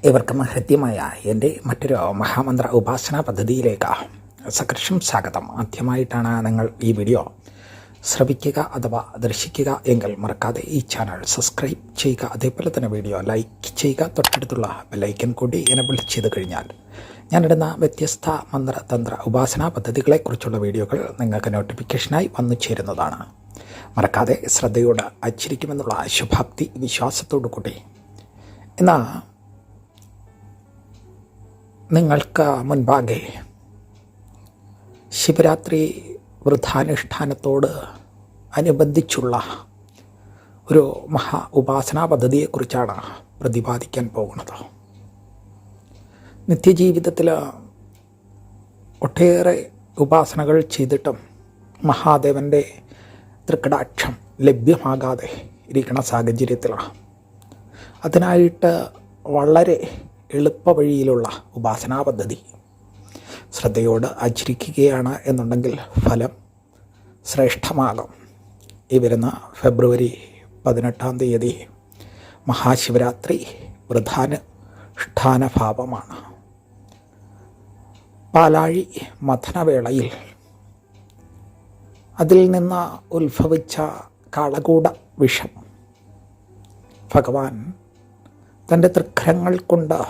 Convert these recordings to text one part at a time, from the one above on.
ഇവർക്കും ഹൃദ്യമായ എൻ്റെ മറ്റൊരു മഹാമന്ത്ര ഉപാസനാ പദ്ധതിയിലേക്ക് സകർഷം സ്വാഗതം. ആദ്യമായിട്ടാണ് നിങ്ങൾ ഈ വീഡിയോ ശ്രവിക്കുക അഥവാ ദർശിക്കുക എങ്കിൽ മറക്കാതെ ഈ ചാനൽ സബ്സ്ക്രൈബ് ചെയ്യുക. അതേപോലെ തന്നെ വീഡിയോ ലൈക്ക് ചെയ്യുക. തൊട്ടടുത്തുള്ള ബെല്ലൈക്കൻ കൂടി എനേബിൾ ചെയ്ത് കഴിഞ്ഞാൽ ഞാനിടുന്ന വ്യത്യസ്ത മന്ത്രതന്ത്ര ഉപാസനാ പദ്ധതികളെക്കുറിച്ചുള്ള വീഡിയോകൾ നിങ്ങൾക്ക് നോട്ടിഫിക്കേഷനായി വന്നു ചേരുന്നതാണ്. മറക്കാതെ ശ്രദ്ധയോടെ ആചരിക്കുമെന്നുള്ള ശുഭാപ്തി വിശ്വാസത്തോടു കൂടി ഇന്ന് നിങ്ങൾക്ക് മുൻപാകെ ശിവരാത്രി വൃദ്ധാനുഷ്ഠാനത്തോട് അനുബന്ധിച്ചുള്ള ഒരു മഹാ ഉപാസനാ പദ്ധതിയെക്കുറിച്ചാണ് പ്രതിപാദിക്കാൻ പോകുന്നത്. നിത്യജീവിതത്തിൽ ഒട്ടേറെ ഉപാസനകൾ ചെയ്തിട്ടും മഹാദേവൻ്റെ തൃക്കടാക്ഷം ലഭ്യമാകാതെ ഇരിക്കുന്ന സാഹചര്യത്തിലാണ്. അതിനായിട്ട് വളരെ എളുപ്പ വഴിയിലുള്ള ഉപാസനാ പദ്ധതി ശ്രദ്ധയോട് ആചരിക്കുകയാണ് എന്നുണ്ടെങ്കിൽ ഫലം ശ്രേഷ്ഠമാകും. ഈ വരുന്ന ഫെബ്രുവരി 18 മഹാശിവരാത്രി വൃദ്ധാനുഷ്ഠാനഭാവമാണ്. പാലാഴി മഥനവേളയിൽ അതിൽ നിന്ന് ഉത്ഭവിച്ച കാളകൂട വിഷം ഭഗവാൻ തൻ്റെ തൃക്കരങ്ങൾ കൊണ്ട്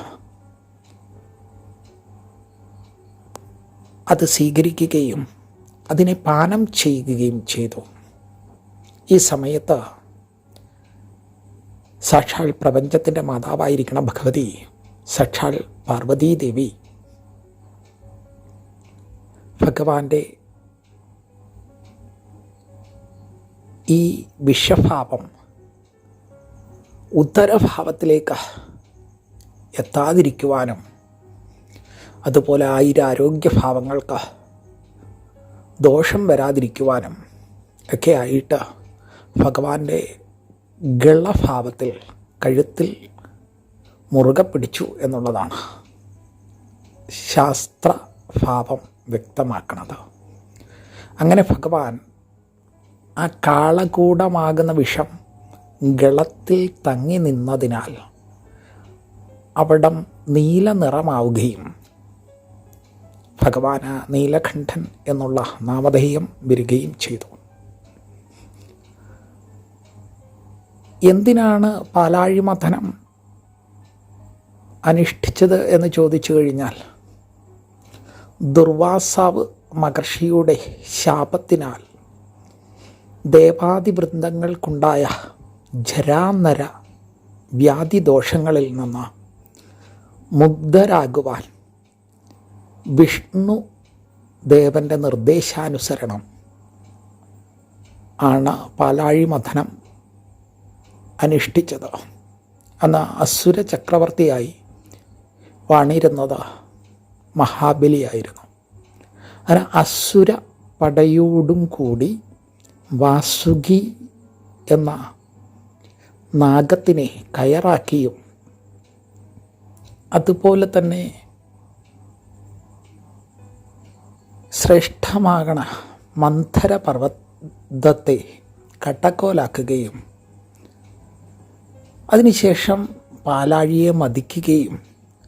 അത് സ്വീകരിക്കുകയും അതിനെ പാനം ചെയ്യുകയും ചെയ്തു. ഈ സമയത്ത് സാക്ഷാൽ പ്രപഞ്ചത്തിൻ്റെ മാതാവായിരിക്കുന്ന ഭഗവതി, സാക്ഷാൽ പാർവതീദേവി ഭഗവാന്റെ ഈ വിഷഭാവം ഉദരഭാവത്തിലേക്ക് എത്താതിരിക്കുവാനും അതുപോലെ ആരോഗ്യഭാവങ്ങൾക്ക് ദോഷം വരാതിരിക്കുവാനും ഒക്കെ ആയിട്ട് ഭഗവാന്റെ ഗളഭാവത്തിൽ കഴുത്തിൽ മുറുകെ പിടിച്ചു എന്നുള്ളതാണ് ശാസ്ത്രഭാവം വ്യക്തമാക്കുന്നത്. അങ്ങനെ ഭഗവാൻ ആ കാളകൂടമാകുന്ന വിഷം ഗളത്തിൽ തങ്ങി നിന്നതിനാൽ അവിടം നീല നിറമാവുകയും ഭഗവാന് നീലകണ്ഠൻ എന്നുള്ള നാമധേയം വരികയും ചെയ്തു. എന്തിനാണ് പാലാഴി മഥനം അനുഷ്ഠിച്ചത് എന്ന് ചോദിച്ചു കഴിഞ്ഞാൽ, ദുർവാസാവ് മഹർഷിയുടെ ശാപത്തിനാൽ ദേവാദിവൃന്ദങ്ങൾക്കുണ്ടായ ജരാനര വ്യാധിദോഷങ്ങളിൽ നിന്ന് മുക്തരാകുവാൻ വിഷ്ണു ദേവൻ്റെ നിർദ്ദേശാനുസരണം ആണ് പാലാഴി മഥനം അനുഷ്ഠിച്ചത്. അന്ന് അസുര ചക്രവർത്തിയായി വാണിരുന്നത് മഹാബലിയായിരുന്നു. അങ്ങനെ അസുര പടയോടും കൂടി വാസുകി എന്ന നാഗത്തിനെ കയറാക്കിയും അതുപോലെ തന്നെ ശ്രേഷ്ഠമാകണ മന്ധര പർവ്വതത്തെ കട്ടക്കോലാക്കുകയും അതിനുശേഷം പാലാഴിയെ മതിക്കുകയും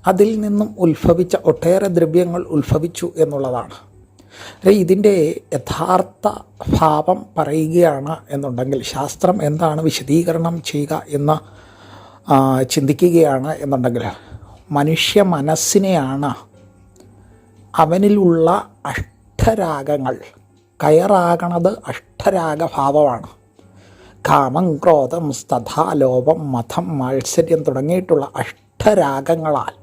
അതിൽ നിന്നും ഉത്ഭവിച്ച ഒട്ടേറെ ദ്രവ്യങ്ങൾ ഉത്ഭവിച്ചു എന്നുള്ളതാണ്. ഇതിൻ്റെ യഥാർത്ഥ ഭാവം പറയുകയാണ് എന്നുണ്ടെങ്കിൽ, ശാസ്ത്രം എന്താണ് വിശദീകരണം ചെയ്യുക എന്ന് ചിന്തിക്കുകയാണ് എന്നുണ്ടെങ്കിൽ, മനുഷ്യ മനസ്സിനെയാണ് അവനിലുള്ള അഷ്ടരാഗങ്ങൾ കയറാകണത്. അഷ്ടരാഗഭാവമാണ്. കാമം, ക്രോധം, സ്തഥാ, ലോപം, മഥം, മാത്സര്യം തുടങ്ങിയിട്ടുള്ള അഷ്ടരാഗങ്ങളാൽ,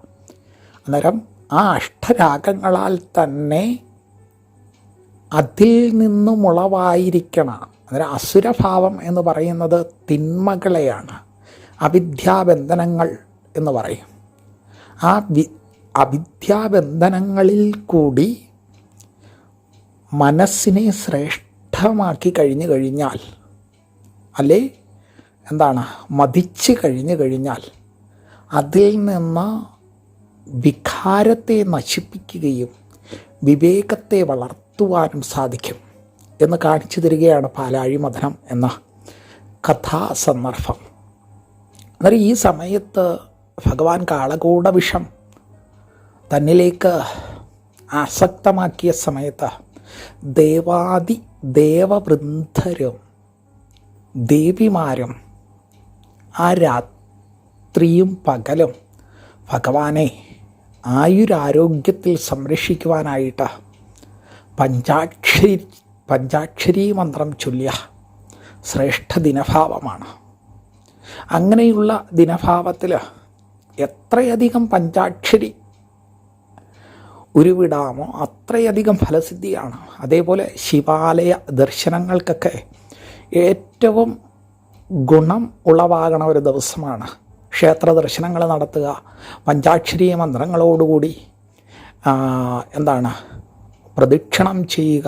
അന്നേരം ആ അഷ്ടരാഗങ്ങളാൽ തന്നെ അതിൽ നിന്നുമുളവായിരിക്കണം. അന്നേരം അസുരഭാവം എന്ന് പറയുന്നത് തിന്മകളെയാണ്, അവിദ്യാബന്ധനങ്ങൾ എന്ന് പറയും. ആ അവിദ്യാബന്ധനങ്ങളിൽ കൂടി മനസ്സിനെ ശ്രേഷ്ഠമാക്കി കഴിഞ്ഞു കഴിഞ്ഞാൽ, അല്ലേ എന്താണ് മതിച്ച് കഴിഞ്ഞു കഴിഞ്ഞാൽ അതിൽ നിന്ന് വികാരത്തെ നശിപ്പിക്കുകയും വിവേകത്തെ വളർത്തുവാനും സാധിക്കും എന്ന് കാണിച്ചു തരികയാണ് പാലാഴി മഥനം എന്ന കഥാസന്ദർഭം. അന്നേരം ഈ സമയത്ത് ഭഗവാൻ കാളകൂട വിഷം തന്നിലേക്ക് ആസക്തമാക്കിയ സമയത്ത് ദേവവൃദ്ധരും ദേവിമാരും ആ രാത്രിയും പകലും ഭഗവാനെ ആയുരാരോഗ്യത്തിൽ സംരക്ഷിക്കുവാനായിട്ട് പഞ്ചാക്ഷരി മന്ത്രം ചൊല്ലിയ ശ്രേഷ്ഠ ദിനഭാവമാണ്. അങ്ങനെയുള്ള ദിനഭാവത്തിൽ എത്രയധികം പഞ്ചാക്ഷരി ഉരുവിടാമോ അത്രയധികം ഫലസിദ്ധിയാണ്. അതേപോലെ ശിവാലയ ദർശനങ്ങൾക്കൊക്കെ ഏറ്റവും ഗുണം ഉളവാകണ ഒരു ദിവസമാണ്. ക്ഷേത്ര ദർശനങ്ങൾ നടത്തുക, പഞ്ചാക്ഷരി മന്ത്രങ്ങളോടുകൂടി പ്രദക്ഷിണം ചെയ്യുക,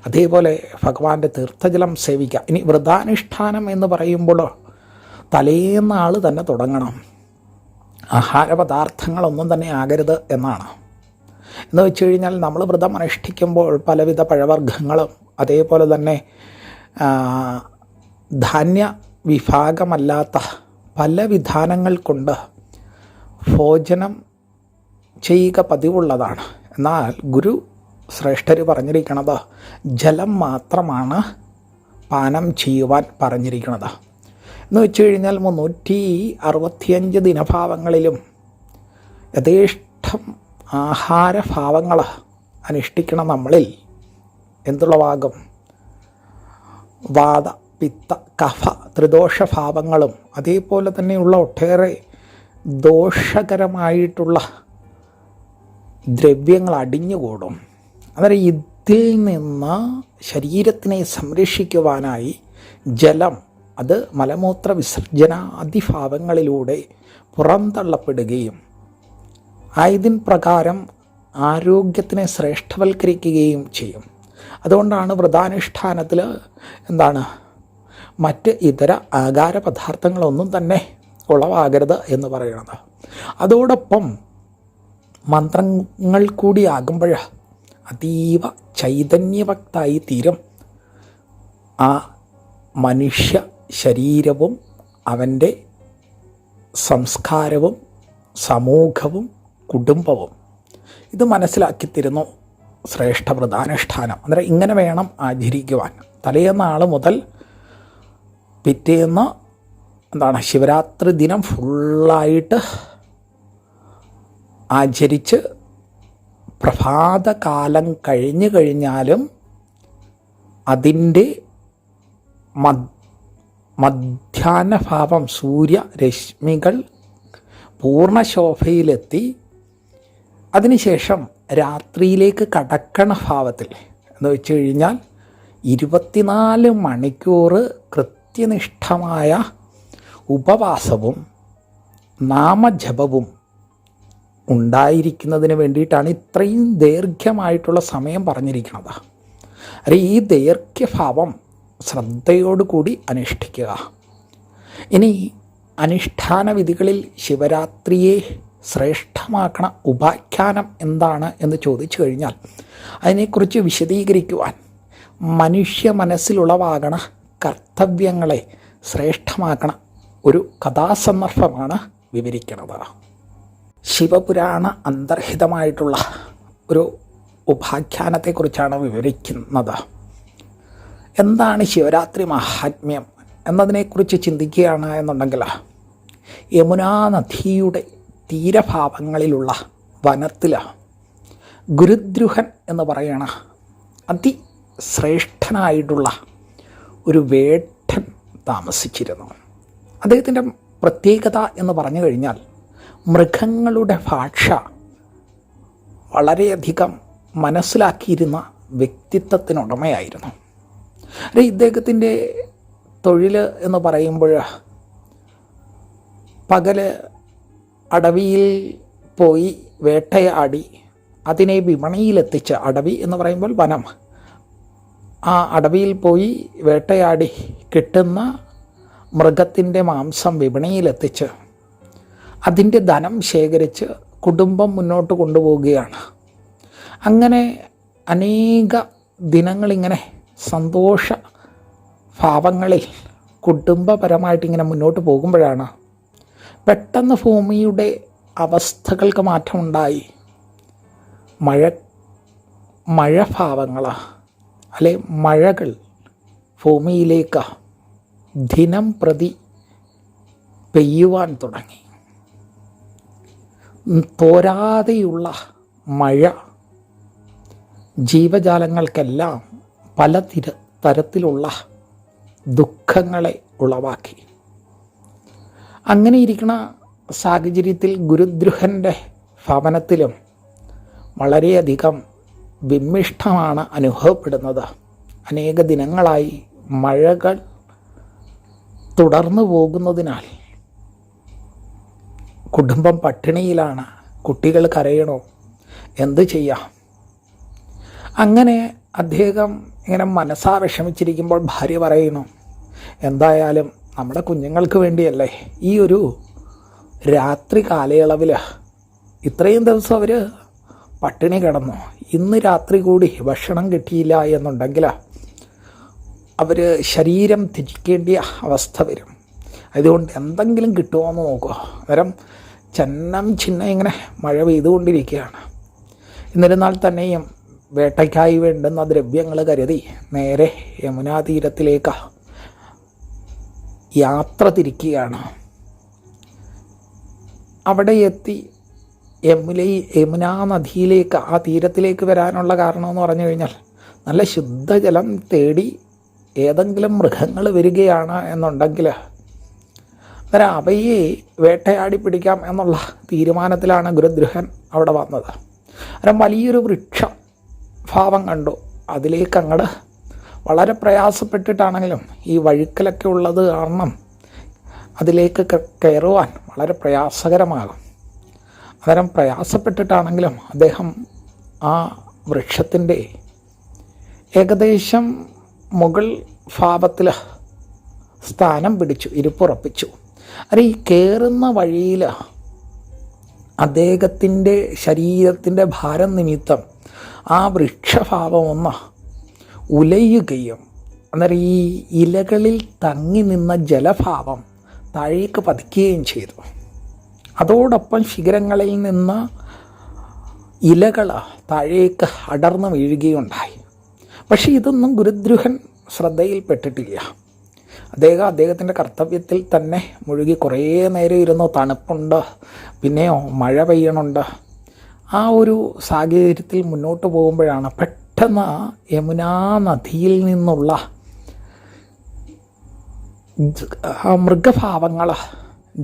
അതേപോലെ ഭഗവാന്റെ തീർത്ഥജലം സേവിക്കുക. ഇനി വ്രതാനുഷ്ഠാനം എന്ന് പറയുമ്പോൾ തലേന്നാൾ തന്നെ തുടങ്ങണം. ആഹാരപദാർത്ഥങ്ങളൊന്നും തന്നെ ആകരുത് എന്നാണ്. എന്ന് വെച്ച് കഴിഞ്ഞാൽ നമ്മൾ വ്രതം അനുഷ്ഠിക്കുമ്പോൾ പലവിധ പഴവർഗ്ഗങ്ങളും അതേപോലെ തന്നെ ധാന്യ വിഭാഗമല്ലാത്ത പല വിധാനങ്ങൾ കൊണ്ട് ഭോജനം ചെയ്യുക പതിവുള്ളതാണ്. എന്നാൽ ഗുരു ശ്രേഷ്ഠർ പറഞ്ഞിരിക്കുന്നത് ജലം മാത്രമാണ് പാനം ചെയ്യുവാൻ പറഞ്ഞിരിക്കുന്നത്. എന്ന് വെച്ച് കഴിഞ്ഞാൽ 365 ദിനഭാവങ്ങളിലും യഥേഷ്ടം ആഹാരഭാവങ്ങൾ അനുഷ്ഠിക്കണം. നമ്മളിൽ എന്തുളവാകും? വാത, പിത്ത, കഫ ത്രിദോഷഭാവങ്ങളും അതേപോലെ തന്നെയുള്ള ഒട്ടേറെ ദോഷകരമായിട്ടുള്ള ദ്രവ്യങ്ങൾ അടിഞ്ഞുകൂടും. അന്നേരം ഇതിൽ നിന്ന് ശരീരത്തിനെ സംരക്ഷിക്കുവാനായി ജലം, അത് മലമൂത്ര വിസർജനാദിഭാവങ്ങളിലൂടെ പുറന്തള്ളപ്പെടുകയും ആയതിൻ പ്രകാരം ആരോഗ്യത്തിനെ ശ്രേഷ്ഠവൽക്കരിക്കുകയും ചെയ്യും. അതുകൊണ്ടാണ് വ്രതാനുഷ്ഠാനത്തിൽ മറ്റ് ഇതര ആഹാര പദാർത്ഥങ്ങളൊന്നും തന്നെ ഉളവാകരുത് എന്ന് പറയുന്നത്. അതോടൊപ്പം മന്ത്രങ്ങൾ കൂടി ആകുമ്പോൾ അതീവ ചൈതന്യവക്തായി തീരും ആ മനുഷ്യ ശരീരവും അവൻ്റെ സംസ്കാരവും സമൂഹവും കുടുംബവും. ഇത് മനസ്സിലാക്കിത്തരുന്നു ശ്രേഷ്ഠ വ്രതാനുഷ്ഠാനം. അന്നേരം ഇങ്ങനെ വേണം ആചരിക്കുവാൻ. തലേന്നാൾ മുതൽ പിറ്റേന്ന് ശിവരാത്രി ദിനം ഫുള്ളായിട്ട് ആചരിച്ച് പ്രഭാതകാലം കഴിഞ്ഞു കഴിഞ്ഞാലും അതിൻ്റെ മധ്യാഹ്നഭാവം സൂര്യരശ്മികൾ പൂർണ്ണശോഭയിലെത്തി അതിനുശേഷം രാത്രിയിലേക്ക് കടക്കണ ഭാവത്തിൽ എന്ന് വെച്ച് കഴിഞ്ഞാൽ 24 മണിക്കൂർ കൃത്യനിഷ്ഠമായ ഉപവാസവും നാമജപവും ഉണ്ടായിരിക്കുന്നതിന് വേണ്ടിയിട്ടാണ് ഇത്രയും ദൈർഘ്യമായിട്ടുള്ള സമയം പറഞ്ഞിരിക്കുന്നത്. ഈ ദൈർഘ്യഭാവം ശ്രദ്ധയോടുകൂടി അനുഷ്ഠിക്കുക. ഇനി അനുഷ്ഠാന വിധികളിൽ ശിവരാത്രിയെ ശ്രേഷ്ഠമാക്കണ ഉപാഖ്യാനം എന്താണ് എന്ന് ചോദിച്ചു കഴിഞ്ഞാൽ അതിനെക്കുറിച്ച് വിശദീകരിക്കുവാൻ മനുഷ്യ മനസ്സിലുളവാകണ കർത്തവ്യങ്ങളെ ശ്രേഷ്ഠമാക്കണ ഒരു കഥാസന്ദർഭമാണ് വിവരിക്കുന്നത്. ശിവപുരാണ അന്തർഹിതമായിട്ടുള്ള ഒരു ഉപാഖ്യാനത്തെക്കുറിച്ചാണ് വിവരിക്കുന്നത്. എന്താണ് ശിവരാത്രി മഹാത്മ്യം എന്നതിനെക്കുറിച്ച് ചിന്തിക്കുകയാണ് എന്നുണ്ടെങ്കിൽ യമുനാ നദിയുടെ തീരഭാവങ്ങളിലുള്ള വനത്തിൽ ഗുരുദ്രുഹൻ എന്ന് പറയണ അതിശ്രേഷ്ഠനായിട്ടുള്ള ഒരു വേട്ടൻ താമസിച്ചിരുന്നു. അദ്ദേഹത്തിൻ്റെ പ്രത്യേകത എന്ന് പറഞ്ഞു കഴിഞ്ഞാൽ മൃഗങ്ങളുടെ ഭാഷ വളരെയധികം മനസ്സിലാക്കിയിരുന്ന വ്യക്തിത്വത്തിനുടമയായിരുന്നു. ഇദ്ദേഹത്തിൻ്റെ തൊഴിൽ എന്ന് പറയുമ്പോൾ പകല് അടവിയിൽ പോയി വേട്ടയാടി അതിനെ വിപണിയിലെത്തിച്ച്, അടവി എന്ന് പറയുമ്പോൾ വനം, ആ അടവിയിൽ പോയി വേട്ടയാടി കിട്ടുന്ന മൃഗത്തിൻ്റെ മാംസം വിപണിയിലെത്തിച്ച് അതിൻ്റെ ധനം ശേഖരിച്ച് കുടുംബം മുന്നോട്ട് കൊണ്ടുപോവുകയാണ്. അങ്ങനെ അനേക ദിനങ്ങളിങ്ങനെ സന്തോഷ ഭാവങ്ങളിൽ കുടുംബപരമായിട്ടിങ്ങനെ മുന്നോട്ട് പോകുമ്പോഴാണ് പെട്ടെന്ന് ഭൂമിയുടെ അവസ്ഥകൾക്ക് മാറ്റമുണ്ടായി. മഴഭാവങ്ങൾ അല്ലെ മഴകൾ ഭൂമിയിലേക്ക് ദിനം പ്രതി പെയ്യുവാൻ തുടങ്ങി. തോരാതെയുള്ള മഴ ജീവജാലങ്ങൾക്കെല്ലാം പല തരത്തിലുള്ള ദുഃഖങ്ങളെ ഉളവാക്കി. അങ്ങനെ ഇരിക്കുന്ന സാഹചര്യത്തിൽ ഗുരുദ്രുഹൻ്റെ ഭവനത്തിലും വളരെയധികം വിമ്മിഷ്ടമാണ് അനുഭവപ്പെടുന്നത്. അനേക ദിനങ്ങളായി മഴകൾ തുടർന്നു പോകുന്നതിനാൽ കുടുംബം പട്ടിണിയിലാണ്. കുട്ടികൾ കരയണോ, എന്ത് ചെയ്യാം? അങ്ങനെ അദ്ദേഹം ഇങ്ങനെ മനസ്സാ വിഷമിച്ചിരിക്കുമ്പോൾ ഭാര്യ പറയുന്നു, എന്തായാലും നമ്മുടെ കുഞ്ഞുങ്ങൾക്ക് വേണ്ടിയല്ലേ ഈ ഒരു രാത്രി കാലയളവിൽ ഇത്രയും ദിവസം അവർ പട്ടിണി കിടന്നു, ഇന്ന് രാത്രി കൂടി ഭക്ഷണം കിട്ടിയില്ല എന്നുണ്ടെങ്കിൽ അവർ ശരീരം ത്യജിക്കേണ്ട അവസ്ഥ വരും. അതുകൊണ്ട് എന്തെങ്കിലും കിട്ടുമോ എന്ന് നോക്കുക. അന്നേരം ചിന്ന ഇങ്ങനെ മഴ പെയ്തുകൊണ്ടിരിക്കുകയാണ്. എന്നിരുന്നാൽ തന്നെയും വേട്ടയ്ക്കായി വേണ്ടുന്ന ദ്രവ്യങ്ങൾ കരുതി നേരെ യമുനാ തീരത്തിലേക്ക് യാത്ര തിരിക്കുകയാണ്. അവിടെ എത്തി യമുനാ നദിയിലേക്ക്, ആ തീരത്തിലേക്ക് വരാനുള്ള കാരണമെന്ന് പറഞ്ഞു കഴിഞ്ഞാൽ നല്ല ശുദ്ധജലം തേടി ഏതെങ്കിലും മൃഗങ്ങൾ വരികയാണ് എന്നുണ്ടെങ്കിൽ അന്നേരം അവയെ വേട്ടയാടി പിടിക്കാം എന്നുള്ള തീരുമാനത്തിലാണ് ഗുരുദ്രുഹൻ അവിടെ വന്നത്. അന്നേരം വലിയൊരു വൃക്ഷഭാവം കണ്ടു. അതിലേക്ക് അങ്ങോട്ട് വളരെ പ്രയാസപ്പെട്ടിട്ടാണെങ്കിലും ഈ വഴുക്കലൊക്കെ ഉള്ളത് കാരണം അതിലേക്ക് കയറുവാൻ വളരെ പ്രയാസകരമാകും. അന്നേരം പ്രയാസപ്പെട്ടിട്ടാണെങ്കിലും അദ്ദേഹം ആ വൃക്ഷത്തിൻ്റെ ഏകദേശം മുകൾ ഭാവത്തിൽ സ്ഥാനം പിടിച്ചു, ഇരിപ്പുറപ്പിച്ചു. അത് ഈ കയറുന്ന വഴിയിൽ അദ്ദേഹത്തിൻ്റെ ശരീരത്തിൻ്റെ ഭാരം നിമിത്തം ആ വൃക്ഷഭാവം ഒന്ന് ഉലയുകയും അന്നേരം ഈ ഇലകളിൽ തങ്ങി നിന്ന ജലഭാവം താഴേക്ക് പതിക്കുകയും ചെയ്തു. അതോടൊപ്പം ശിഖരങ്ങളിൽ നിന്ന് ഇലകൾ താഴേക്ക് അടർന്നു വീഴുകയുണ്ടായി. പക്ഷേ ഇതൊന്നും ഗുരുദ്രുഹൻ ശ്രദ്ധയിൽപ്പെട്ടിട്ടില്ല. അദ്ദേഹത്തിൻ്റെ കർത്തവ്യത്തിൽ തന്നെ മുഴുകി കുറേ നേരം ഇരുന്നു. തണുപ്പുണ്ട്, പിന്നെയോ മഴ പെയ്യണുണ്ട്. ആ ഒരു സാഹചര്യത്തിൽ മുന്നോട്ട് പോകുമ്പോഴാണ് പെട്ടെന്ന് യമുനാ നദിയിൽ നിന്നുള്ള മൃഗഭാവങ്ങൾ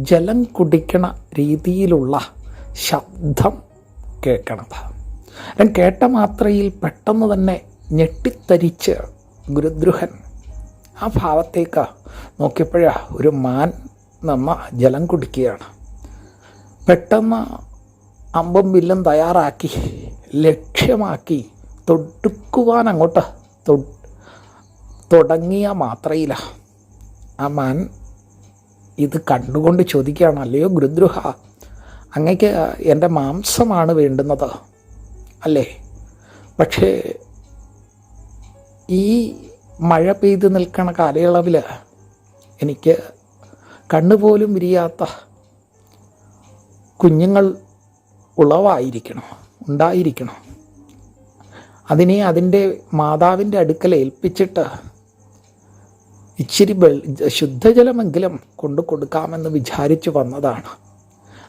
ജലം കുടിക്കണ രീതിയിലുള്ള ശബ്ദം കേൾക്കണത്. കേട്ട മാത്രയിൽ പെട്ടെന്ന് തന്നെ ഞെട്ടിത്തരിച്ച് ഗുരുദ്രുഹൻ ആ ഭാവത്തേക്ക് നോക്കിയപ്പോഴാ ഒരു മാൻ ജലം കുടിക്കുകയാണ്. പെട്ടെന്ന് അമ്പും വില്ലും തയ്യാറാക്കി ലക്ഷ്യമാക്കി തൊടുക്കുവാൻ അങ്ങോട്ട് തുടങ്ങിയ മാത്രയില ആ മാൻ ഇത് കണ്ടുകൊണ്ട് ചോദിക്കുകയാണ്, അല്ലയോ ഗുരുദ്രുഹ, അങ്ങക്ക് എൻ്റെ മാംസമാണ് വേണ്ടുന്നത് അല്ലേ? പക്ഷേ ഈ മഴ പെയ്ത് നിൽക്കുന്ന കാലയളവിൽ എനിക്ക് കണ്ണുപോലും വിരിയാത്ത കുഞ്ഞുങ്ങൾ ഉണ്ടായിരിക്കണം. അതിനെ അതിൻ്റെ മാതാവിൻ്റെ അടുക്കൽ ഏൽപ്പിച്ചിട്ട് ഇച്ചിരി ശുദ്ധജലമെങ്കിലും കൊണ്ടു കൊടുക്കാമെന്ന് വിചാരിച്ചു വന്നതാണ്.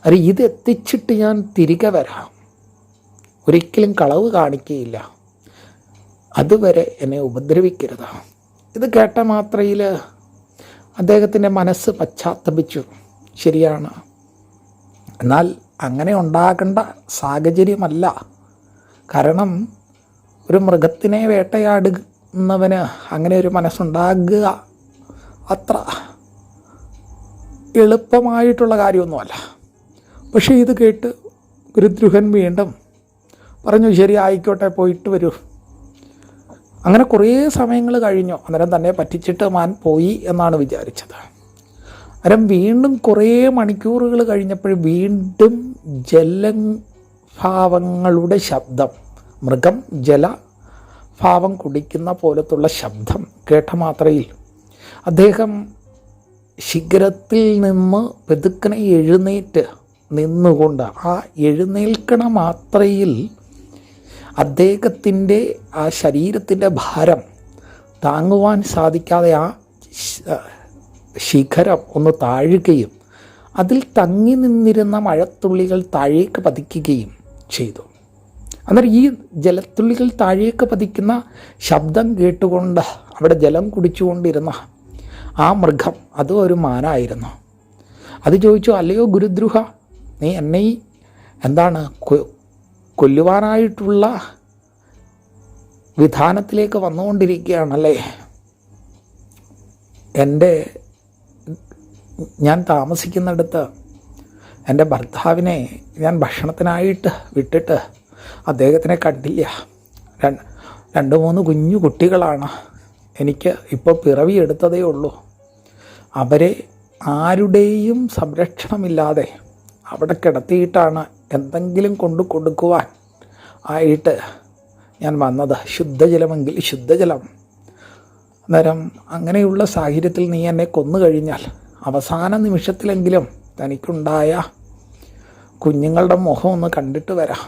അത് ഇതെത്തിച്ചിട്ട് ഞാൻ തിരികെ വരാം, ഒരിക്കലും കളവ് കാണിക്കുകയില്ല, അതുവരെ എന്നെ ഉപദ്രവിക്കരുത്. ഇത് കേട്ട മാത്രയിൽ അദ്ദേഹത്തിൻ്റെ മനസ്സ് പശ്ചാത്തപിച്ചു. ശരിയാണ്, എന്നാൽ അങ്ങനെ ഉണ്ടാകേണ്ട സാഹചര്യമല്ല. കാരണം ഒരു മൃഗത്തിനെ വേട്ടയാടുന്നവന് അങ്ങനെ ഒരു മനസ്സുണ്ടാകുക അത്ര എളുപ്പമായിട്ടുള്ള കാര്യമൊന്നുമല്ല. പക്ഷേ ഇത് കേട്ട് ഗുരുദ്രുഹൻ വീണ്ടും പറഞ്ഞു, ശരി ആയിക്കോട്ടെ, പോയിട്ട് വരൂ. അങ്ങനെ കുറേ സമയങ്ങൾ കഴിഞ്ഞു. അന്നേരം തന്നെ പറ്റിച്ചിട്ട് മാൻ പോയി എന്നാണ് വിചാരിച്ചത്. അന്നേരം വീണ്ടും കുറേ മണിക്കൂറുകൾ കഴിഞ്ഞപ്പോൾ വീണ്ടും ജലഭാവങ്ങളുടെ ശബ്ദം, മൃഗം ജലഭാവം കുടിക്കുന്ന പോലത്തുള്ള ശബ്ദം കേട്ട മാത്രയിൽ അദ്ദേഹം ശിഖരത്തിൽ നിന്ന് പെതുക്കനെ എഴുന്നേറ്റ് നിന്നുകൊണ്ട് ആ എഴുന്നേൽക്കണ മാത്രയിൽ അദ്ദേഹത്തിൻ്റെ ആ ശരീരത്തിൻ്റെ ഭാരം താങ്ങുവാൻ സാധിക്കാതെ ആ ശിഖരം ഒന്ന് താഴുകയും അതിൽ തങ്ങി നിന്നിരുന്ന മഴത്തുള്ളികൾ താഴേക്ക് പതിക്കുകയും ചെയ്തു. അന്നേരം ഈ ജലത്തുള്ളികൾ താഴേക്ക് പതിക്കുന്ന ശബ്ദം കേട്ടുകൊണ്ട് അവിടെ ജലം കുടിച്ചുകൊണ്ടിരുന്ന ആ മൃഗം അതും ഒരു മാനായിരുന്നു. അത് ചോദിച്ചു, അല്ലയോ ഗുരുദ്രുഹ, നീ എന്നെ എന്താണ് കൊല്ലുവാനായിട്ടുള്ള വിധാനത്തിലേക്ക് വന്നുകൊണ്ടിരിക്കുകയാണല്ലേ? ഞാൻ താമസിക്കുന്നിടത്ത് എൻ്റെ ഭർത്താവിനെ ഞാൻ ഭക്ഷണത്തിനായിട്ട് വിട്ടിട്ട് അദ്ദേഹത്തിനെ കണ്ടില്ല. 2-3 കുഞ്ഞു കുട്ടികളാണ് എനിക്ക് ഇപ്പോൾ പിറവിയെടുത്തതേ ഉള്ളൂ. അവരെ ആരുടെയും സംരക്ഷണമില്ലാതെ അവിടെ കിടത്തിയിട്ടാണ് എന്തെങ്കിലും കൊണ്ടു കൊടുക്കുവാൻ ആയിട്ട് ഞാൻ വന്നത്. ശുദ്ധജലമെങ്കിൽ ശുദ്ധജലം. അന്നേരം അങ്ങനെയുള്ള സാഹചര്യത്തിൽ നീ എന്നെ കൊന്നു കഴിഞ്ഞാൽ അവസാന നിമിഷത്തിലെങ്കിലും തനിക്കുണ്ടായ കുഞ്ഞുങ്ങളുടെ മുഖം ഒന്ന് കണ്ടിട്ട് വരാം.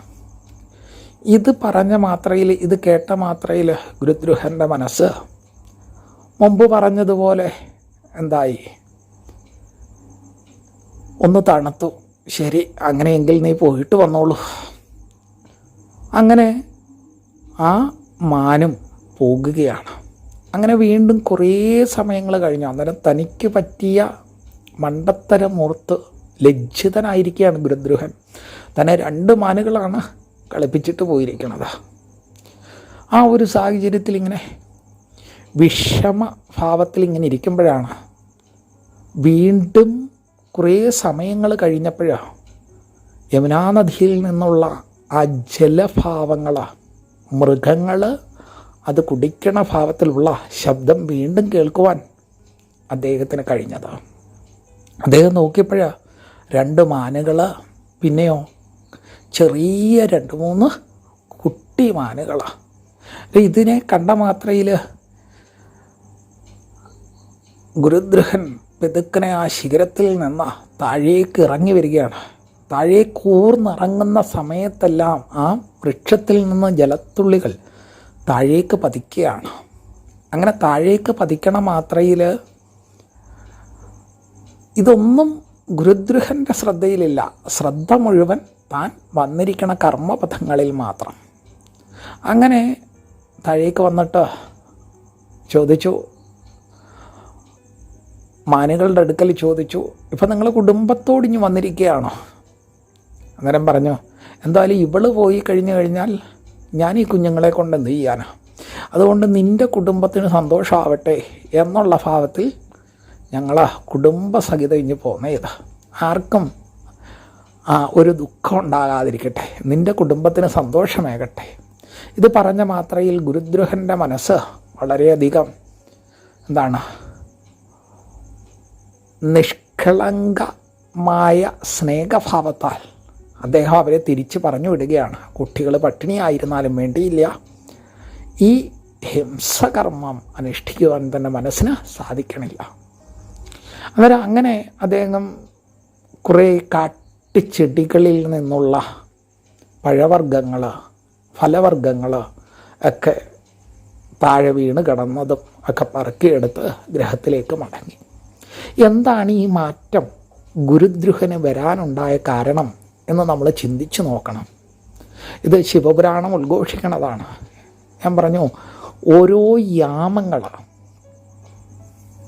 ഇത് പറഞ്ഞ മാത്രയിൽ, ഇത് കേട്ട മാത്രയിൽ ഗുരുദ്രുഹൻ്റെ മനസ്സ് മുമ്പ് പറഞ്ഞതുപോലെ എന്തായി, ഒന്ന് തണുത്തു. ശരി, അങ്ങനെയെങ്കിൽ നീ പോയിട്ട് വന്നോളൂ. അങ്ങനെ ആ മാനും പോകുകയാണ്. അങ്ങനെ വീണ്ടും കുറേ സമയങ്ങൾ കഴിഞ്ഞു. അന്നേരം തനിക്ക് പറ്റിയ മണ്ടത്തരം ഓർത്ത് ലജ്ജിതനായിരിക്കുകയാണ് ഗുരുദ്രുഹൻ. തന്നെ 2 മാനുകളാണ് കളിപ്പിച്ചിട്ട് പോയിരിക്കുന്നത്. ആ ഒരു സാഹചര്യത്തിൽ ഇങ്ങനെ വിഷമഭാവത്തിൽ ഇങ്ങനെ ഇരിക്കുമ്പോഴാണ് വീണ്ടും കുറേ സമയങ്ങൾ കഴിഞ്ഞപ്പോഴാണ് യമുനാ നദിയിൽ നിന്നുള്ള ആ ജലഭാവങ്ങൾ, മൃഗങ്ങൾ അത് കുടിക്കണ ഭാവത്തിലുള്ള ശബ്ദം വീണ്ടും കേൾക്കുവാൻ അദ്ദേഹത്തിന് കഴിഞ്ഞത്. അദ്ദേഹം നോക്കിയപ്പോഴാണ് 2 മാനുകൾ, പിന്നെയോ ചെറിയ 2-3 കുട്ടി മാനുകൾ. ഇതിനെ കണ്ട മാത്രയിൽ ഗുരുദ്രുഹൻ പെതുക്കനെ ആ ശിഖരത്തിൽ നിന്ന് താഴേക്ക് ഇറങ്ങി വരികയാണ്. താഴേക്ക് ഊർന്നിറങ്ങുന്ന സമയത്തെല്ലാം ആ വൃക്ഷത്തിൽ നിന്ന് ജലത്തുള്ളികൾ താഴേക്ക് പതിക്കുകയാണ്. അങ്ങനെ താഴേക്ക് പതിക്കണ മാത്രയിൽ ഇതൊന്നും ഗുരുദ്രുഹൻ്റെ ശ്രദ്ധയിലില്ല. ശ്രദ്ധ മുഴുവൻ താൻ വന്നിരിക്കണ കർമ്മപഥങ്ങളിൽ മാത്രം. അങ്ങനെ താഴേക്ക് വന്നിട്ട് ചോദിച്ചു, മാനുകളുടെ അടുക്കൽ ചോദിച്ചു, ഇപ്പം നിങ്ങൾ കുടുംബത്തോടിഞ്ഞ് വന്നിരിക്കുകയാണോ? അന്നേരം പറഞ്ഞു, എന്തായാലും ഇവള് പോയി കഴിഞ്ഞാൽ ഞാൻ ഈ കുഞ്ഞുങ്ങളെ കൊണ്ട് എന്ത് ചെയ്യാനാണ്? അതുകൊണ്ട് നിൻ്റെ കുടുംബത്തിന് സന്തോഷമാവട്ടെ എന്നുള്ള ഭാവത്തിൽ ഞങ്ങൾ കുടുംബസഹിതം ഇഞ്ഞ് പോന്നേത്. ആർക്കും ഒരു ദുഃഖം ഉണ്ടാകാതിരിക്കട്ടെ, നിൻ്റെ കുടുംബത്തിന് സന്തോഷമേകട്ടെ. ഇത് പറഞ്ഞ മാത്രയിൽ ഗുരുദ്രുഹൻ്റെ മനസ്സ് വളരെയധികം നിഷ്കളങ്കമായ സ്നേഹഭാവത്താൽ അദ്ദേഹം അവരെ തിരിച്ച് പറഞ്ഞു വിടുകയാണ്. കുട്ടികൾ പട്ടിണിയായിരുന്നാലും വേണ്ടിയില്ല, ഈ ഹിംസകർമ്മം അനുഷ്ഠിക്കുവാൻ തന്നെ മനസ്സിന് സാധിക്കണില്ല. അന്നേരം അങ്ങനെ അദ്ദേഹം കുറേ കാട്ടുചെടികളിൽ നിന്നുള്ള പഴവർഗ്ഗങ്ങൾ, ഫലവർഗ്ഗങ്ങൾ ഒക്കെ താഴെ വീണ് കിടന്നതും ഒക്കെ പറക്കിയെടുത്ത് ഗ്രഹത്തിലേക്ക് മടങ്ങി. എന്താണ് ഈ മാറ്റം ഗുരുദ്രുഹന് വരാനുണ്ടായ കാരണം എന്ന് നമ്മൾ ചിന്തിച്ചു നോക്കണം. ഇത് ശിവപുരാണം ഉദ്ഘോഷിക്കണതാണ്. ഞാൻ പറഞ്ഞു, ഓരോ യാമങ്ങളാണ്.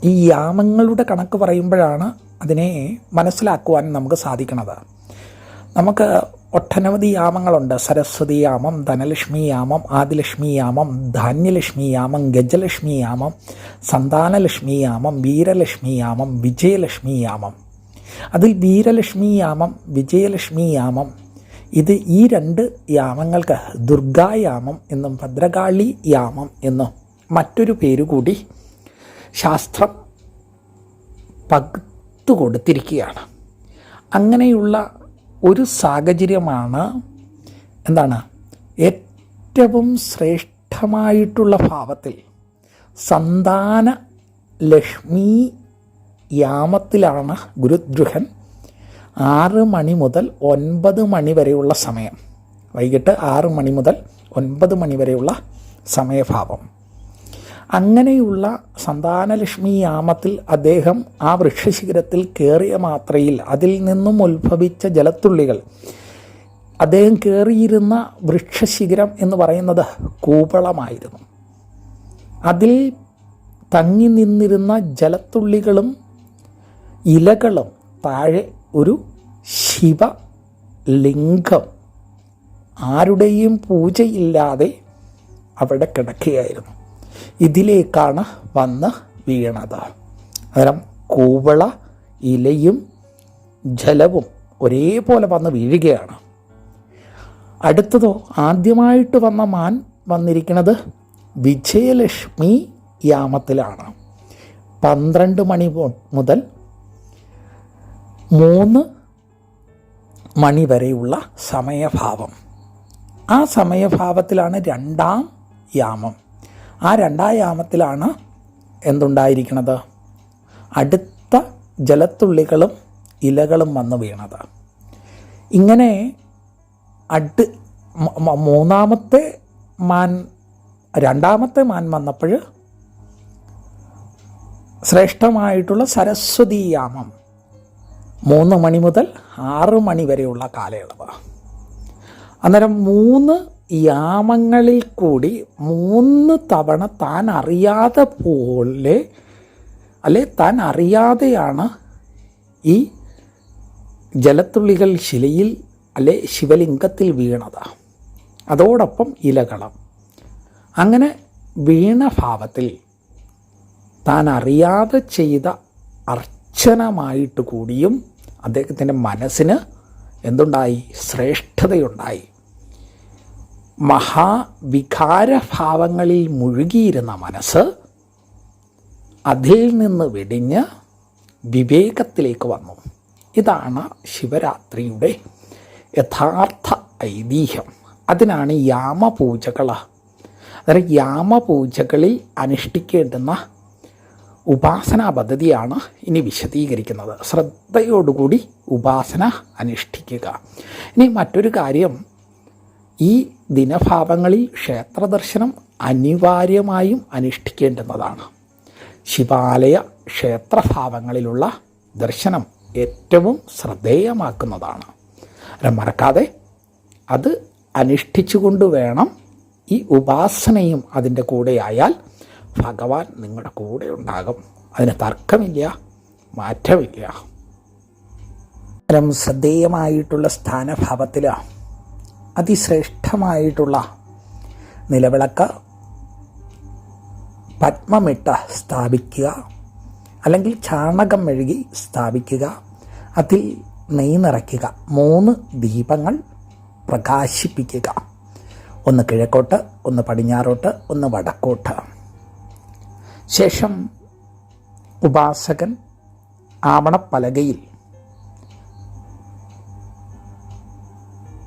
ഈ യാമങ്ങളുടെ കണക്ക് പറയുമ്പോഴാണ് അതിനെ മനസ്സിലാക്കുവാൻ നമുക്ക് സാധിക്കണത്. നമുക്ക് ഒട്ടനവധി യാമങ്ങളുണ്ട്. സരസ്വതി യാമം, ധനലക്ഷ്മി യാമം, ആദിലക്ഷ്മി യാമം, ധാന്യലക്ഷ്മി യാമം, ഗജലക്ഷ്മി യാമം, സന്താനലക്ഷ്മി യാമം, വീരലക്ഷ്മി യാമം, വിജയലക്ഷ്മി യാമം. അതിൽ വീരലക്ഷ്മി യാമം, വിജയലക്ഷ്മി യാമം, ഇത് ഈ 2 യാമങ്ങൾക്ക് ദുർഗായാമം എന്നും ഭദ്രകാളി യാമം എന്നും മറ്റൊരു പേരുകൂടി ശാസ്ത്രം പകുത്തു കൊടുത്തിരിക്കുകയാണ്. അങ്ങനെയുള്ള ഒരു സാഹചര്യമാണ് ഏറ്റവും ശ്രേഷ്ഠമായിട്ടുള്ള ഭാവത്തിൽ സന്താന ലക്ഷ്മി യാമത്തിലാണ് ഗുരുദ്രുഹൻ 6 മണി മുതൽ 9 മണി വരെയുള്ള സമയം, വൈകിട്ട് 6 മണി മുതൽ 9 മണി വരെയുള്ള സമയഭാവം. അങ്ങനെയുള്ള സന്താനലക്ഷ്മി യാമത്തിൽ അദ്ദേഹം ആ വൃക്ഷശിഖരത്തിൽ കയറിയ മാത്രയിൽ അതിൽ നിന്നും ഉത്ഭവിച്ച ജലത്തുള്ളികൾ, അദ്ദേഹം കയറിയിരുന്ന വൃക്ഷശിഖരം എന്ന് പറയുന്നത് കൂവളമായിരുന്നു. അതിൽ തങ്ങി നിന്നിരുന്ന ജലത്തുള്ളികളും ഇലകളും താഴെ ഒരു ശിവലിംഗം ആരുടെയും പൂജയില്ലാതെ അവിടെ കിടക്കുകയായിരുന്നു. ഇതിലേക്കാണ് വന്ന് വീണത്. അന്നേരം കൂവള ഇലയും ജലവും ഒരേപോലെ വന്ന് വീഴുകയാണ്. അടുത്തതോ ആദ്യമായിട്ട് വന്ന മാൻ വന്നിരിക്കുന്നത് വിജയലക്ഷ്മി യാമത്തിലാണ്. 12 മണി മുതൽ 3 മണി വരെയുള്ള സമയഭാവം. ആ സമയഭാവത്തിലാണ് 2ാം യാമം. ആ 2ാം യാമത്തിലാണ് എന്തുണ്ടായിരിക്കുന്നത്? അടുത്ത ജലത്തുള്ളികളും ഇലകളും വന്ന് വീണത്. ഇങ്ങനെ 2ാമത്തെ മാൻ വന്നപ്പോൾ ശ്രേഷ്ഠമായിട്ടുള്ള സരസ്വതീയാമം 3 മണി മുതൽ 6 മണി വരെയുള്ള കാലയളവ്. അന്നേരം 3 യാമങ്ങളിൽ കൂടി 3 തവണ താൻ അറിയാതെ പോലെ താൻ അറിയാതെയാണ് ഈ ജലത്തുള്ളികൾ ശിലയിൽ ശിവലിംഗത്തിൽ വീണത്, അതോടൊപ്പം ഇലകളും. അങ്ങനെ വീണ ഭാവത്തിൽ താൻ അറിയാതെ ചെയ്ത അർച്ചനമായിട്ട് കൂടിയും അദ്ദേഹത്തിൻ്റെ മനസ്സിന് എന്തുണ്ടായി? ശ്രേഷ്ഠതയുണ്ടായി. മഹാവികാരഭാവങ്ങളിൽ മുഴുകിയിരുന്ന മനസ്സ് അതിൽ നിന്ന് വെടിഞ്ഞ് വിവേകത്തിലേക്ക് വന്നു. ഇതാണ് ശിവരാത്രിയുടെ യഥാർത്ഥ ഐതിഹ്യം. അതിനാണ് യാമപൂജകൾ. അതായത് യാമപൂജകളിൽ അനുഷ്ഠിക്കേണ്ടുന്ന ഉപാസനാ പദ്ധതിയാണ് ഇനി വിശദീകരിക്കുന്നത്. ശ്രദ്ധയോടുകൂടി ഉപാസന അനുഷ്ഠിക്കുക. ഇനി മറ്റൊരു കാര്യം, ഈ ദിനഭാവങ്ങളിൽ ക്ഷേത്രദർശനം അനിവാര്യമായും അനുഷ്ഠിക്കേണ്ടുന്നതാണ്. ശിവാലയ ക്ഷേത്രഭാവങ്ങളിലുള്ള ദർശനം ഏറ്റവും ശ്രദ്ധേയമാക്കുന്നതാണ്. മറക്കാതെ അത് അനുഷ്ഠിച്ചുകൊണ്ട് വേണം. ഈ ഉപാസനയും അതിൻ്റെ കൂടെയായാൽ ഭഗവാൻ നിങ്ങളുടെ കൂടെ ഉണ്ടാകും. അതിന് തർക്കമില്ല, മാറ്റമില്ല. ശ്രദ്ധേയമായിട്ടുള്ള സ്ഥാനഭാവത്തിൽ അതിശ്രേഷ്ഠമായിട്ടുള്ള നിലവിളക്ക് പത്മമിട്ട് സ്ഥാപിക്കുക, അല്ലെങ്കിൽ ചാണകം മെഴുകി സ്ഥാപിക്കുക. അതിൽ നെയ്യ് നിറയ്ക്കുക. 3 ദീപങ്ങൾ പ്രകാശിപ്പിക്കുക. ഒന്ന് കിഴക്കോട്ട്, ഒന്ന് പടിഞ്ഞാറോട്ട്, ഒന്ന് വടക്കോട്ട്. ശേഷം ഉപാസകൻ ആവണപ്പലകയിൽ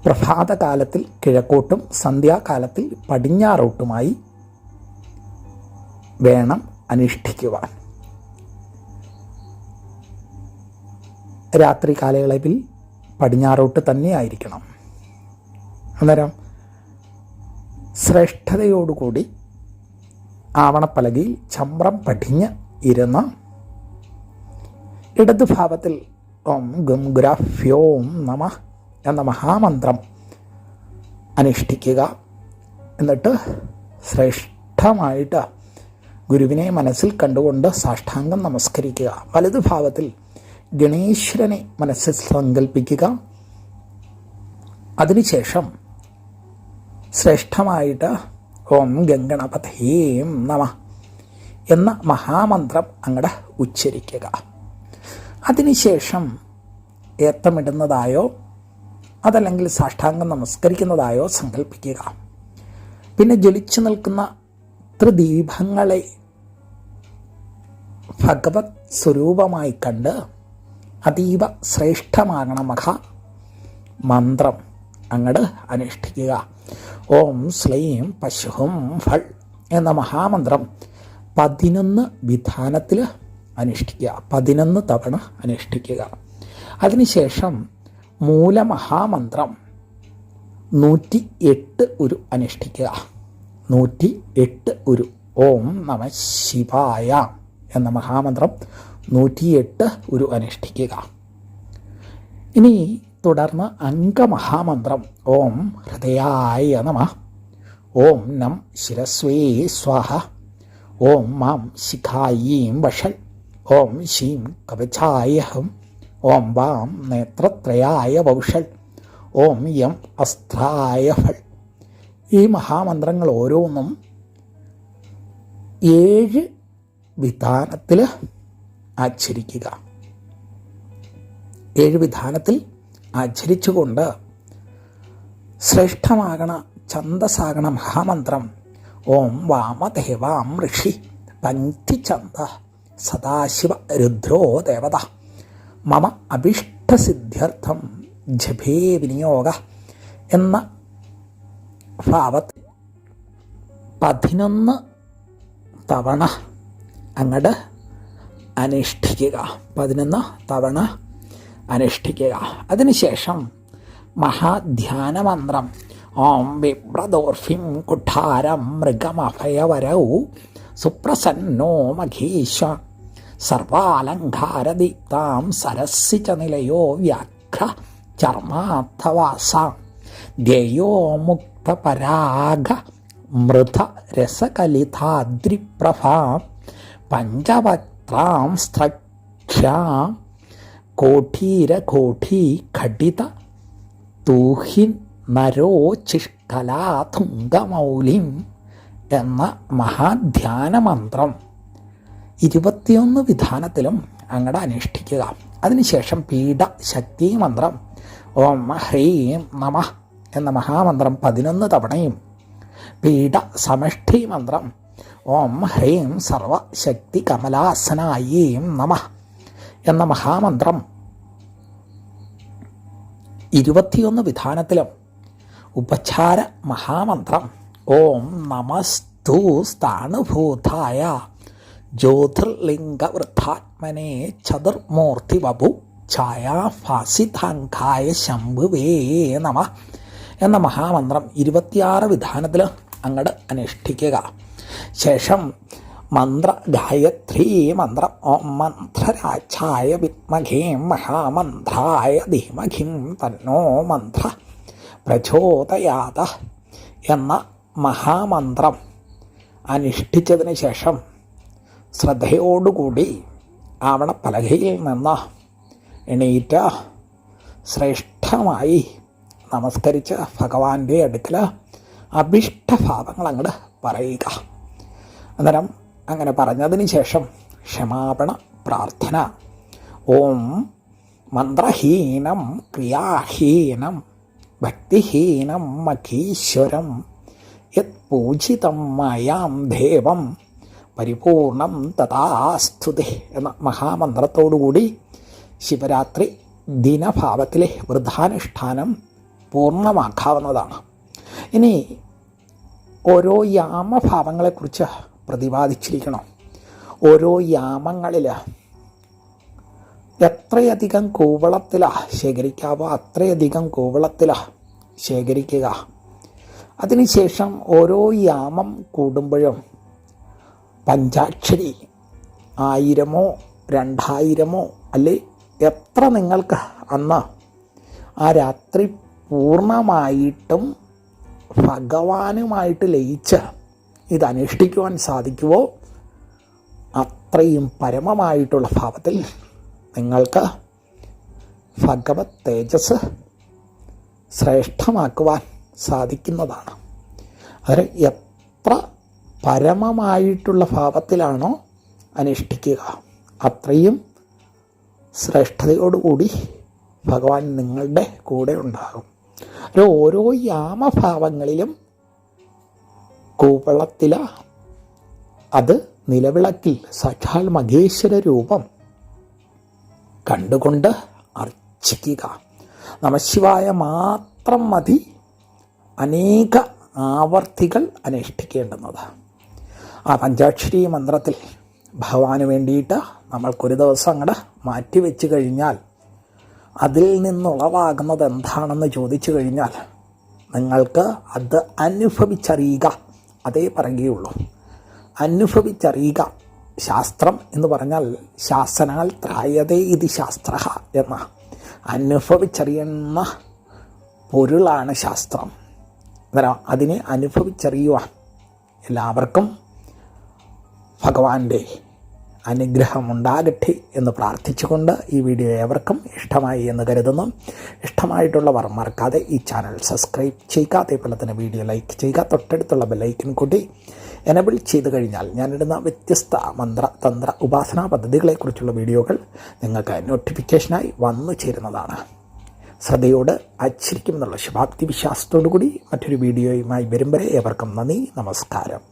പ്രഭാതകാലത്തിൽ കിഴക്കോട്ടും സന്ധ്യാകാലത്തിൽ പടിഞ്ഞാറോട്ടുമായി വേണം അനുഷ്ഠിക്കുവാൻ. രാത്രി കാലയളവിൽ പടിഞ്ഞാറോട്ട് തന്നെ ആയിരിക്കണം. അന്നേരം ശ്രേഷ്ഠതയോടുകൂടി ആവണപ്പലകയിൽ ചമ്രം പടിഞ്ഞ് ഇരുന്ന് ഇടതുഭാവത്തിൽ ഓം ഗം ഗുരാഭ്യോം നമ എന്ന മഹാമന്ത്രം അനുഷ്ഠിക്കുക. എന്നിട്ട് ശ്രേഷ്ഠമായിട്ട് ഗുരുവിനെ മനസ്സിൽ കണ്ടുകൊണ്ട് സാഷ്ടാംഗം നമസ്കരിക്കുക. വലതുഭാവത്തിൽ ഗണേശ്വരനെ മനസ്സിൽ സങ്കല്പിക്കുക. അതിനുശേഷം ശ്രേഷ്ഠമായിട്ട് ഓം ഗംഗണപതേം നമ എന്ന മഹാമന്ത്രം അങ്ങടെ ഉച്ചരിക്കുക. അതിനുശേഷം ഏത്തമിടുന്നതായോ അതല്ലെങ്കിൽ സാഷ്ടാംഗം നമസ്കരിക്കുന്നതായോ സങ്കല്പിക്കുക. പിന്നെ ജ്വലിച്ചു നിൽക്കുന്ന ത്രിദീപങ്ങളെ ഭഗവത് സ്വരൂപമായി കണ്ട് അതീവ ശ്രേഷ്ഠമാകണ മന്ത്രം അങ്ങട് അനുഷ്ഠിക്കുക. ഓം ശ്ലീം പശുഹും ഫൾ എന്ന മഹാമന്ത്രം 11 വിധാനത്തിൽ അനുഷ്ഠിക്കുക. 11 തവണ അനുഷ്ഠിക്കുക. അതിനുശേഷം മൂലമഹാമന്ത്രം 108 ഉരു അനുഷ്ഠിക്കുക. 108 ഉരു. ഓം നമ ശിവായ എന്ന മഹാമന്ത്രം 108 ഉരു അനുഷ്ഠിക്കുക. ഇനി തുടർന്ന് അംഗമഹാമന്ത്രം ഓം ഹൃദയായ നമഃ, ഓം നം ശിരസ്വേ സ്വാഹ, ഓം മാം ശിഖായീം വഷൾ, ഓം ശീം കവചായ ഹം, ഓം വാം നേത്രത്രയായ വൗഷൾ, ഓം യം അസ്ത്രായ ഫൾ. ഈ മഹാമന്ത്രങ്ങൾ ഓരോന്നും 7 വിധാനത്തിൽ ആചരിക്കുക. 7 വിധാനത്തിൽ ആചരിച്ചുകൊണ്ട് ശ്രേഷ്ഠമാകണ ഛന്ദസാകണ മഹാമന്ത്രം ഓം വാമദേവാം ഋഷി പഞ്ചിഛന്ദ സദാശിവ രുദ്രോ ദേവത മമ അഭീഷ്ടസിദ്ധ്യർത്ഥം ജപേ വിനിയോഗ എന്ന ഭാവത്തിൽ 11 തവണ അങ്ങട് അനുഷ്ഠിക്കുക. 11 തവണ അനുഷ്ഠിക്കുക. അതിനുശേഷം മഹാധ്യാനമന്ത്രം ഓം വിപ്രദോർഫിം കുഠാരം മൃഗമഭയവരൗ സുപ്രസന്നോ മഖീശ സർവാലങ്കാരദീപ്താം സരസ്സി ച നിലയോ വ്യാഘ്ര ചർമാർത്ഥവാസ ധ്യേയോ മുക്തപരാഗ മൃത രസകലിതാദ്രിപ്രഭാം പഞ്ചവക്ത്രാം സ്ത്രക്ഷ്യാം കോഠീരഘോഠീ ഘടിത തൂഹിൻ നരോചിഷ്കലാതുംഗമൗലിം എന്ന മഹാധ്യാനമന്ത്രം 21 വിധാനത്തിലും അങ്ങടെ അനുഷ്ഠിക്കുക. അതിനുശേഷം പീഠശക്തി മന്ത്രം ഓം ഹ്രീം നമഃ എന്ന മഹാമന്ത്രം 11 തവണയും, പീഠ സമഷ്ടി മന്ത്രം ഓം ഹ്രീം സർവശക്തി കമലാസനായീം നമഃ എന്ന മഹാമന്ത്രം 21 വിധാനത്തിലും, ഉപചാര മഹാമന്ത്രം ഓം നമസ്തു സ്ഥാണുഭൂതായ ജ്യോതിർലിംഗവൃദ്ധാത്മനെ ചതുർമൂർത്തി വപു ഛായാഭാസിതാങ്കായ ശംഭുവേ നമഃ എന്ന മഹാമന്ത്രം 26 വിധാനത്തിൽ അങ്ങട് അനുഷ്ഠിക്കുക. ശേഷം മന്ത്രഗായത്രീ മന്ത്രം ഓം മന്ത്രരാജായ വിദ്മഹേം മഹാമന്ത്രായ ധീമഹിം തന്നോ മന്ത്ര പ്രചോദയാത എന്ന മഹാമന്ത്രം അനുഷ്ഠിച്ചതിന് ശേഷം ശ്രദ്ധയോടുകൂടി ആവണപ്പലകയിൽ നിന്ന് എണീറ്റ് ശ്രേഷ്ഠമായി നമസ്കരിച്ച് ഭഗവാന്റെ അടുക്കൽ അഭിഷ്ടഭാവങ്ങൾ അങ്ങോട്ട് പറയുക. അന്നേരം അങ്ങനെ പറഞ്ഞതിന് ശേഷം ക്ഷമാപണ പ്രാർത്ഥന ഓം മന്ത്രഹീനം ക്രിയാഹീനം ഭക്തിഹീനം മഖീശ്വരം യത് പൂജിതം മായാം ദേവം പരിപൂർണം തഥാസ്തുതേ എന്ന മഹാമന്ത്രത്തോടുകൂടി ശിവരാത്രി ദിനഭാവത്തിലെ വൃദ്ധാനുഷ്ഠാനം പൂർണ്ണമാക്കാവുന്നതാണ്. ഇനി ഓരോ യാമഭാവങ്ങളെക്കുറിച്ച് പ്രതിപാദിച്ചിരിക്കണം. ഓരോ യാമങ്ങളിൽ എത്രയധികം കൂവളത്തിലാണ് ശേഖരിക്കാവോ അത്രയധികം കൂവളത്തിലാണ് ശേഖരിക്കുക. അതിനുശേഷം ഓരോ യാമം കൂടുമ്പോഴും പഞ്ചാക്ഷരി 1000 2000 അല്ലെ എത്ര നിങ്ങൾക്ക് അന്ന് ആ രാത്രി പൂർണ്ണമായിട്ടും ഭഗവാനുമായിട്ട് ലയിച്ച് ഇത് അനുഷ്ഠിക്കുവാൻ സാധിക്കുമോ അത്രയും പരമമായിട്ടുള്ള ഭാവത്തിൽ നിങ്ങൾക്ക് ഭഗവത് തേജസ് ശ്രേഷ്ഠമാക്കുവാൻ സാധിക്കുന്നതാണ്. അത് എത്ര പരമമായിട്ടുള്ള ഭാവത്തിലാണോ അനുഷ്ഠിക്കുക അത്രയും ശ്രേഷ്ഠതയോടുകൂടി ഭഗവാൻ നിങ്ങളുടെ കൂടെ ഉണ്ടാകും. ഓരോ യാമഭാവങ്ങളിലും കൂവളത്തില അത് നിലവിളക്കിൽ സാക്ഷാൽ മഹേശ്വര രൂപം കണ്ടുകൊണ്ട് അർച്ചിക്കുക. നമഃശിവായ മാത്രം മതി അനേക ആവർത്തികൾ അനുഷ്ഠിക്കേണ്ടുന്നത്. ആ പഞ്ചാക്ഷരി മന്ത്രത്തിൽ ഭഗവാന് വേണ്ടിയിട്ട് നമ്മൾക്കൊരു ദിവസം അങ്ങോട്ട് മാറ്റി വെച്ച് കഴിഞ്ഞാൽ അതിൽ നിന്നുളവാകുന്നത് എന്താണെന്ന് ചോദിച്ചു കഴിഞ്ഞാൽ നിങ്ങൾക്ക് അത് അനുഭവിച്ചറിയുക, അതേ പറയുകയുള്ളൂ. അനുഭവിച്ചറിയുക. ശാസ്ത്രം എന്ന് പറഞ്ഞാൽ ശാസനാൽ ത്രായതേ ഇത് ശാസ്ത്ര എന്ന അനുഭവിച്ചറിയുന്ന പൊരുളാണ് ശാസ്ത്രം. അന്നേരം അതിനെ അനുഭവിച്ചറിയുക. എല്ലാവർക്കും ഭഗവാന്റെ അനുഗ്രഹമുണ്ടാകട്ടെ എന്ന് പ്രാർത്ഥിച്ചുകൊണ്ട് ഈ വീഡിയോ ഏവർക്കും ഇഷ്ടമായി എന്ന് കരുതുന്നു. ഇഷ്ടമായിട്ടുള്ളവർ മറക്കാതെ ഈ ചാനൽ സബ്സ്ക്രൈബ് ചെയ്യുക, അതേപോലെ തന്നെ വീഡിയോ ലൈക്ക് ചെയ്യുക. തൊട്ടടുത്തുള്ള ബെല്ലൈക്കൻ കൂടി എനബിൾ ചെയ്ത് കഴിഞ്ഞാൽ ഞാനിടുന്ന വ്യത്യസ്ത മന്ത്ര തന്ത്ര ഉപാസനാ പദ്ധതികളെക്കുറിച്ചുള്ള വീഡിയോകൾ നിങ്ങൾക്ക് നോട്ടിഫിക്കേഷനായി വന്നു ചേരുന്നതാണ്. ശ്രദ്ധയോട് ആചരിക്കുമെന്നുള്ള ശുഭാപ്തി വിശ്വാസത്തോടു കൂടി മറ്റൊരു വീഡിയോയുമായി വരും വരെ ഏവർക്കും നന്ദി, നമസ്കാരം.